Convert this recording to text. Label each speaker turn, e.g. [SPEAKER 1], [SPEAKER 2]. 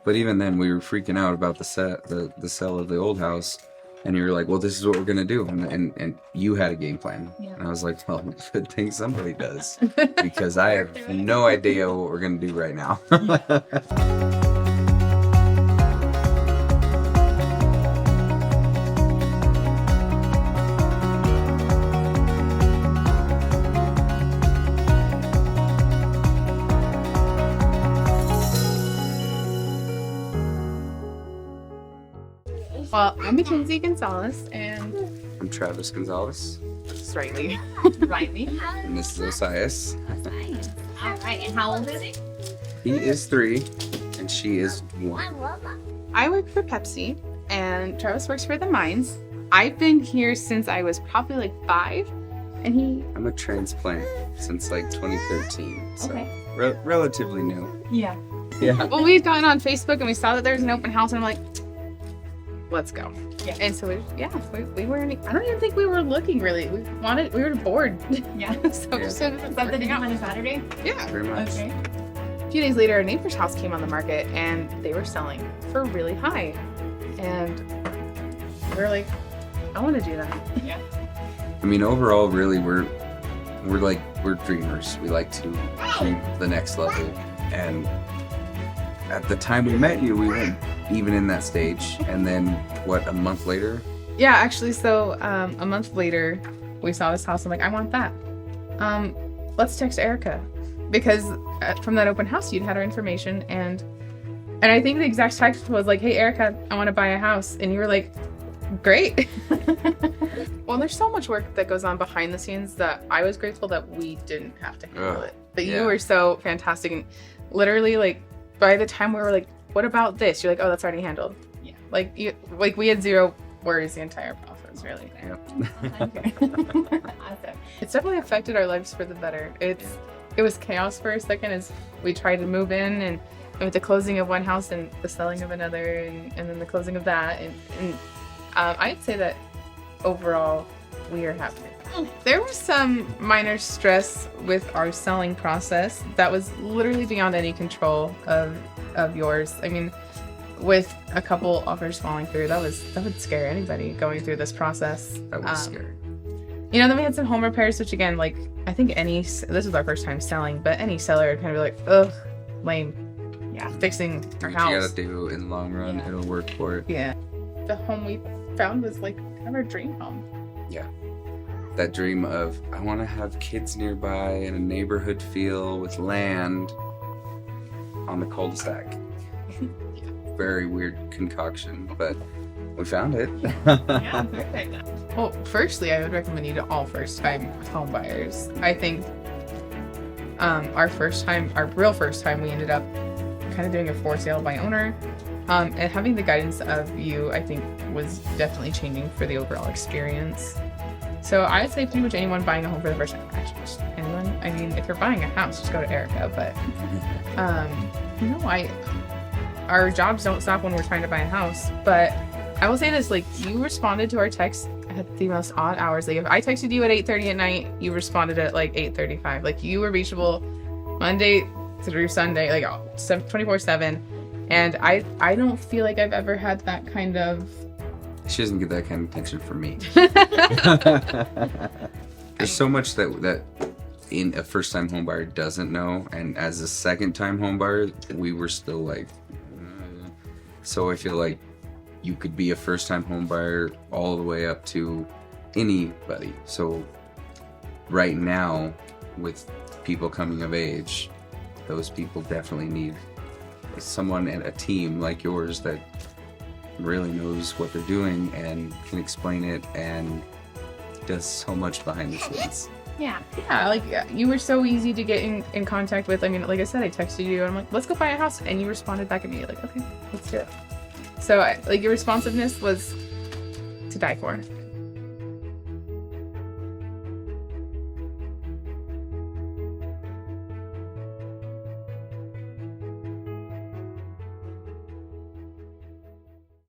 [SPEAKER 1] But even then, we were freaking out about the sale of the old house, and you were like, "Well, this is what we're gonna do," and you had a game plan, and I was like, "Well, good thing somebody does, because I have no idea what we're gonna do right now."
[SPEAKER 2] Well, I'm Mackenzie Gonzalez, and
[SPEAKER 1] I'm Travis Gonzalez.
[SPEAKER 2] this is Riley. Riley.
[SPEAKER 1] And this is Osias.
[SPEAKER 3] All right, and how old is he?
[SPEAKER 1] He is 3, and she is 1.
[SPEAKER 2] I work for Pepsi, and Travis works for the mines. I've been here since I was probably like 5, and he...
[SPEAKER 1] I'm a transplant since like 2013, so
[SPEAKER 2] Okay.
[SPEAKER 1] Relatively new.
[SPEAKER 2] Yeah.
[SPEAKER 1] Yeah.
[SPEAKER 2] Well, we had gotten on Facebook, and we saw that there was an open house, and I'm like, let's go. Yeah. And so we weren't, I don't even think we were looking really. We were bored.
[SPEAKER 3] Yeah.
[SPEAKER 2] So
[SPEAKER 1] Yeah.
[SPEAKER 2] just started
[SPEAKER 3] Something to do on a Saturday?
[SPEAKER 2] Yeah.
[SPEAKER 1] Very much.
[SPEAKER 3] Okay.
[SPEAKER 2] A few days later, our neighbor's house came on the market, and they were selling for really high. And we were like, I want to do that.
[SPEAKER 3] Yeah.
[SPEAKER 1] I mean, overall, really, we're dreamers. We like to dream the next level. And at the time we met you, we weren't even in that stage. And then, a month later?
[SPEAKER 2] Yeah, actually, so a month later, we saw this house. I'm like, I want that. Let's text Erica, because from that open house, you'd had her information, and I think the exact text was like, "Hey, Erica, I want to buy a house," and you were like, "Great." Well, there's so much work that goes on behind the scenes that I was grateful that we didn't have to handle it. But you were so fantastic, and literally, like, by the time we were like, "What about this?" You're like, "Oh, that's already handled."
[SPEAKER 3] Yeah.
[SPEAKER 2] Like we had 0 worries the entire process, really.
[SPEAKER 1] Yep.
[SPEAKER 3] Okay. Awesome.
[SPEAKER 2] It's definitely affected our lives for the better. It was chaos for a second as we tried to move in, and with the closing of one house and the selling of another, and then the closing of that, and I'd say that overall we are happy. There was some minor stress with our selling process that was literally beyond any control of yours. I mean, with a couple offers falling through, that would scare anybody going through this process.
[SPEAKER 1] That was scary.
[SPEAKER 2] You know, then we had some home repairs, which again, like, I think this was our first time selling, but any seller would kind of be like, ugh, lame. Yeah, fixing our
[SPEAKER 1] What
[SPEAKER 2] house.
[SPEAKER 1] you gotta do in the long run, it'll work for it.
[SPEAKER 2] Yeah. The home we found was like kind of our dream home.
[SPEAKER 1] Yeah. That dream of, I want to have kids nearby and a neighborhood feel with land on the cul-de-sac. Very weird concoction, but we found it.
[SPEAKER 3] Yeah, perfect.
[SPEAKER 2] Well, firstly, I would recommend you to all first-time home buyers. I think our real first time, we ended up kind of doing a for sale by owner. And having the guidance of you, I think, was definitely changing for the overall experience. So I'd say pretty much anyone buying a home for the first time, actually just anyone. I mean, if you're buying a house, just go to Erica. But our jobs don't stop when we're trying to buy a house. But I will say this: like, you responded to our texts at the most odd hours. Like, if I texted you at 8:30 at night, you responded at like 8:35. Like, you were reachable Monday through Sunday, like 24/7. And I don't feel like I've ever had that kind of...
[SPEAKER 1] She doesn't get that kind of attention from me. There's so much that in a first-time home buyer doesn't know, and as a second-time home buyer, we were still like... So I feel like you could be a first-time home buyer all the way up to anybody. So right now, with people coming of age, those people definitely need someone and a team like yours that really knows what they're doing and can explain it and does so much behind the scenes.
[SPEAKER 3] Yeah.
[SPEAKER 2] Yeah, like, you were so easy to get in contact with. I mean, like I said, I texted you and I'm like, let's go buy a house, and you responded back at me like, okay, let's do it. So like, your responsiveness was to die for.